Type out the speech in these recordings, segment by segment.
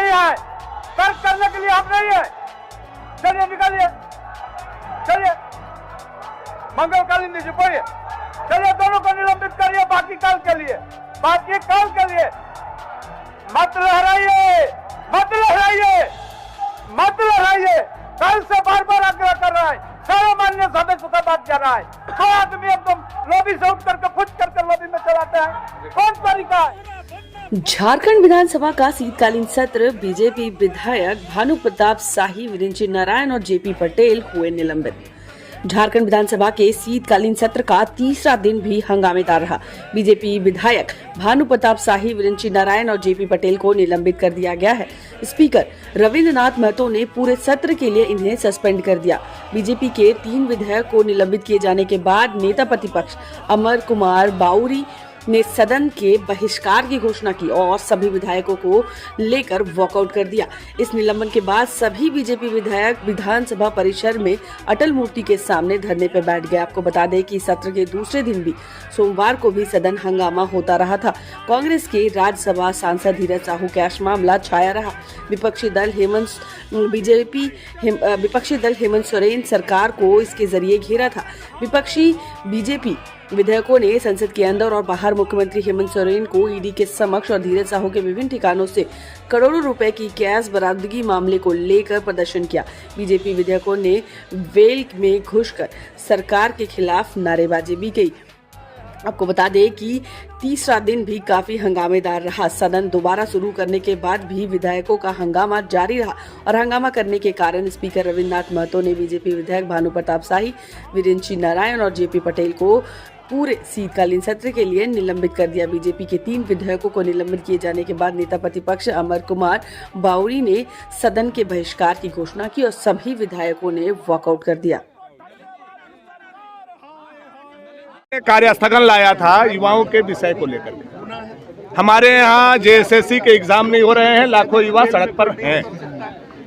नहीं है, तर्क करने के लिए हम नहीं है। चलिए निकालिए, चलिए मंगलकालीन दीजिए, पढ़िए। चलिए दोनों को निलंबित करिए, बाकी कल के लिए, बाकी कल के लिए। मत लहराइए, मत लहराइए, मत लहराइए। कल से बार बार आग्रह कर रहा है, सारा मान्य सदस्य से बात कर रहा है। तो आदमी एकदम लॉबी से उठ करके फुट करके लॉबी में चलाते हैं, कौन तरीका है? झारखंड विधानसभा का शीतकालीन सत्र बीजेपी विधायक भानु प्रताप शाही, वीरेंद्र नारायण और जेपी पटेल हुए निलंबित। झारखंड विधानसभा के शीतकालीन सत्र का तीसरा दिन भी हंगामेदार रहा। बीजेपी विधायक भानु प्रताप शाही, वीरेंद्र नारायण और जेपी पटेल को निलंबित कर दिया गया है। स्पीकर रविंद्रनाथ महतो ने पूरे सत्र के लिए इन्हें सस्पेंड कर दिया। बीजेपी के 3 विधायक को निलंबित किए जाने के बाद नेता प्रतिपक्ष अमर कुमार बाउरी ने सदन के बहिष्कार की घोषणा की और सभी विधायकों को लेकर वॉकआउट कर दिया। इस निलंबन के बाद सभी बीजेपी विधायक विधानसभा परिसर में अटल मूर्ति के सामने धरने पर बैठ गए। आपको बता दें कि सत्र के दूसरे दिन भी सोमवार को भी सदन हंगामा होता रहा था। कांग्रेस के राज्यसभा सांसद धीरज साहू कैश मामला छाया रहा। विपक्षी दल हेमंत सोरेन सरकार को इसके जरिए घेरा था। विपक्षी बीजेपी विधायकों ने संसद के अंदर और बाहर मुख्यमंत्री हेमंत सोरेन को ईडी के समक्ष और धीरज साहू के विभिन्न ठिकानों से करोड़ों रुपए की कैश बरामदगी मामले को लेकर प्रदर्शन किया। बीजेपी विधायकों ने वेल में घुसकर सरकार के खिलाफ नारेबाजी भी की। आपको बता दें कि तीसरा दिन भी काफी हंगामेदार रहा। सदन दोबारा शुरू करने के बाद भी विधायकों का हंगामा जारी रहा और हंगामा करने के कारण स्पीकर रविंद्रनाथ महतो ने बीजेपी विधायक भानु प्रताप शाही, वीरेंद्र नारायण और जेपी पटेल को पूरे शीतकालीन सत्र के लिए निलंबित कर दिया। बीजेपी के 3 विधायकों को निलंबित किए जाने के बाद नेता प्रतिपक्ष अमर कुमार बाउरी ने सदन के बहिष्कार की घोषणा की और सभी विधायकों ने वॉकआउट कर दिया। कार्यस्थगन लाया था युवाओं के विषय को लेकर। हमारे यहाँ जेएसएससी के एग्जाम नहीं हो रहे हैं, लाखों युवा सड़क पर हैं।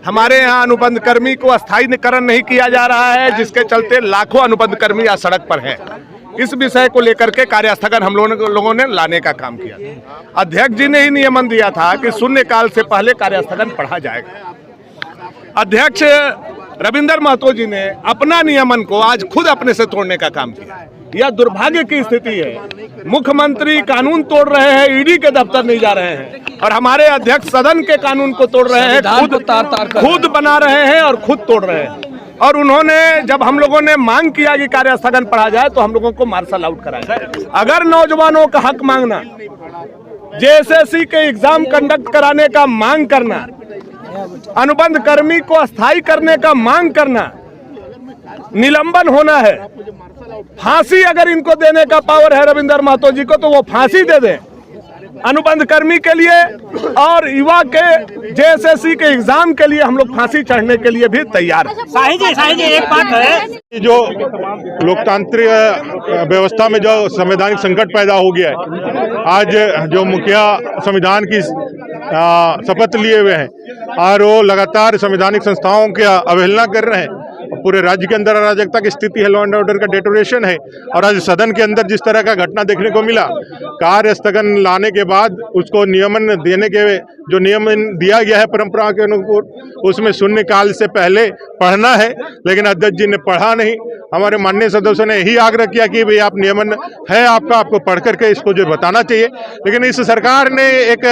हमारे यहाँ अनुबंध कर्मी को स्थायीकरण नहीं किया जा रहा है, जिसके चलते लाखों अनुबंध कर्मी आज सड़क पर हैं। इस विषय को लेकर के कार्यस्थगन हम लोगों ने लाने का काम किया। अध्यक्ष जी ने ही नियमन दिया था कि शून्यकाल से पहले कार्यस्थगन पढ़ा जाएगा। अध्यक्ष रविंद्र महतो जी ने अपना नियमन को आज खुद अपने से तोड़ने का काम किया। यह दुर्भाग्य की स्थिति है। मुख्यमंत्री कानून तोड़ रहे हैं, ईडी के दफ्तर नहीं जा रहे हैं, और हमारे अध्यक्ष सदन के कानून को तोड़ रहे हैं, खुद बना रहे हैं और खुद तोड़ रहे हैं। और उन्होंने जब हम लोगों ने मांग किया कि कार्यस्थगन पढ़ा जाए तो हम लोगों को मार्शल आउट कराया। अगर नौजवानों का हक मांगना, जेएसएससी के एग्जाम कंडक्ट कराने का मांग करना, अनुबंध कर्मी को अस्थायी करने का मांग करना, निलंबन होना है, फांसी अगर इनको देने का पावर है रविंद्र महतो जी को, तो वो फांसी दे दें अनुबंध कर्मी के लिए, और युवा के जेएसएससी के एग्जाम के लिए हम लोग फांसी चढ़ने के लिए भी तैयार हैं। शाही जी एक बात है, जो लोकतांत्रिक व्यवस्था में जो संवैधानिक संकट पैदा हो गया है, आज जो मुखिया संविधान की शपथ लिए हुए हैं और वो लगातार संवैधानिक संस्थाओं की अवहेलना कर रहे हैं। पूरे राज्य के अंदर अराजकता की स्थिति है, लॉ एंड ऑर्डर का डिटोरेशन है, और आज सदन के अंदर जिस तरह का घटना देखने को मिला, कार्य स्थगन लाने के बाद उसको नियमन देने के जो नियमन दिया गया है परंपरा के अनुकूल, उसमें शून्यकाल से पहले पढ़ना है, लेकिन अध्यक्ष जी ने पढ़ा नहीं। हमारे माननीय सदस्यों ने यही आग्रह किया कि भाई आप नियमन है आपको पढ़ करके इसको जो बताना चाहिए, लेकिन इस सरकार ने एक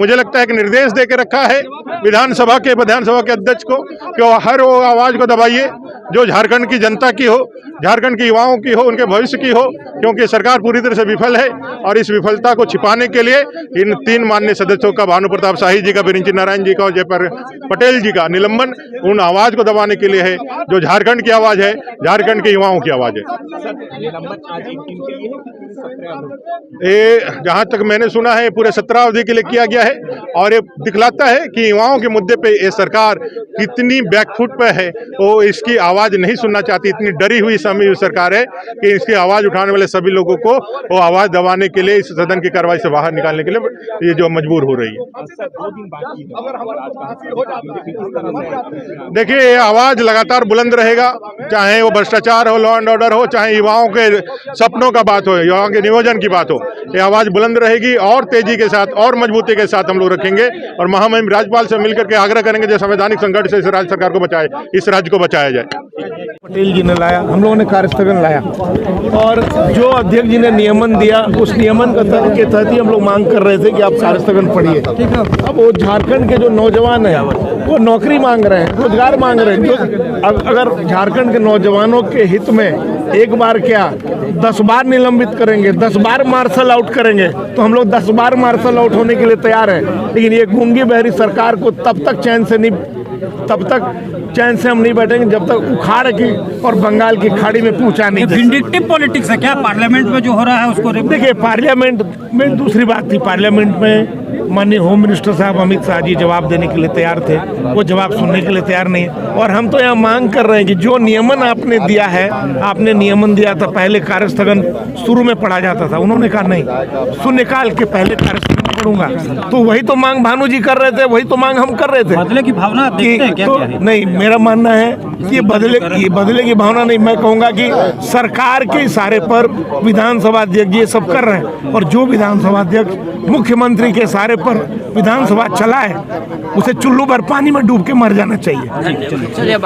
मुझे लगता है एक निर्देश दे के रखा है विधानसभा के अध्यक्ष को कि हर वो आवाज को दबाइए जो झारखंड की जनता की हो, झारखंड के युवाओं की हो, उनके भविष्य की हो, क्योंकि सरकार पूरी तरह से विफल है। और इस विफलता को छिपाने के लिए इन 3 माननीय सदस्यों का, भानु प्रताप शाही जी का, वीरेंद्र नारायण जी का और जयपर पटेल जी का निलंबन उन आवाज को दबाने के लिए है जो झारखंड की आवाज है, झारखंड के युवाओं की आवाज है। ये जहाँ तक मैंने सुना है पूरे 17 अवधि के लिए किया गया है, और ये दिखलाता है कि युवाओं के मुद्दे पे ये सरकार कितनी बैकफुट पे है। वो इसकी इसकी आवाज़ नहीं सुनना चाहती। इतनी डरी हुई समय सरकार है कि इसकी आवाज़ उठाने वाले सभी लोगों को वो आवाज़ दबाने के लिए, इस सदन की कार्रवाई से बाहर निकालने के लिए ये जो मजबूर हो रही है। देखिए, ये आवाज़ लगातार बुलंद रहेगा, चाहे वो भ्रष्टाचार हो, लॉ एंड ऑर्डर हो, चाहे युवाओं के सपनों का बात हो, युवाओं के नियोजन की बात हो। ये आवाज़ बुलंद रहेगी और तेजी के साथ और मजबूती के साथ हम लोग रखेंगे और महामहिम राज्यपाल से मिलकर के आग्रह करेंगे जो संवैधानिक संकट से इस राज्य सरकार को बचाए, इस राज्य को बचाया जाए। पटेल जी ने लाया, हम लोगों ने कार्यस्थगन लाया और जो अध्यक्ष जी ने नियमन दिया उस नियमन के तहत ही हम लोग मांग कर रहे थे कि आप कार्यस्थगन पढ़िए। अब वो झारखंड के जो नौजवान हैं वो नौकरी मांग रहे हैं, रोजगार मांग रहे हैं। जो अगर झारखंड के नौजवानों के हित में एक बार क्या 10 बार निलंबित करेंगे, 10 बार मार्शल आउट करेंगे, तो हम लोग 10 बार मार्शल आउट होने के लिए तैयार हैं। लेकिन ये गूंगी बहरी सरकार को तब तक चैन से हम नहीं बैठेंगे जब तक उखाड़ की और बंगाल की खाड़ी में पहुंचा नहीं दे। विंडिक्टिव पॉलिटिक्स है क्या पार्लियामेंट में जो हो रहा है उसको? देखिए, पार्लियामेंट में दूसरी बात थी। पार्लियामेंट में माननीय होम मिनिस्टर साहब अमित शाह जी जवाब देने के लिए तैयार थे, वो जवाब सुनने के लिए तैयार नहीं। और हम तो यहाँ मांग कर रहे हैं कि जो नियमन आपने दिया है, आपने नियमन दिया था, पहले कार्यस्थगन शुरू में पढ़ा जाता था, उन्होंने कहा नहीं, सुनिकाल के पहले कार्यस्थगन पढ़ूंगा। तो वही तो मांग भानु जी कर रहे थे, वही तो मांग हम कर रहे थे। बदले की भावना देखते हैं क्या? तो नहीं, मेरा मानना है कि ये बदले की भावना नहीं, मैं कहूँगा कि सरकार के इशारे पर विधानसभा अध्यक्ष ये सब कर रहे हैं और जो विधानसभा अध्यक्ष मुख्यमंत्री के इशारे पर विधानसभा चलाए उसे चुल्लू भर पानी में डूब के मर जाना चाहिए।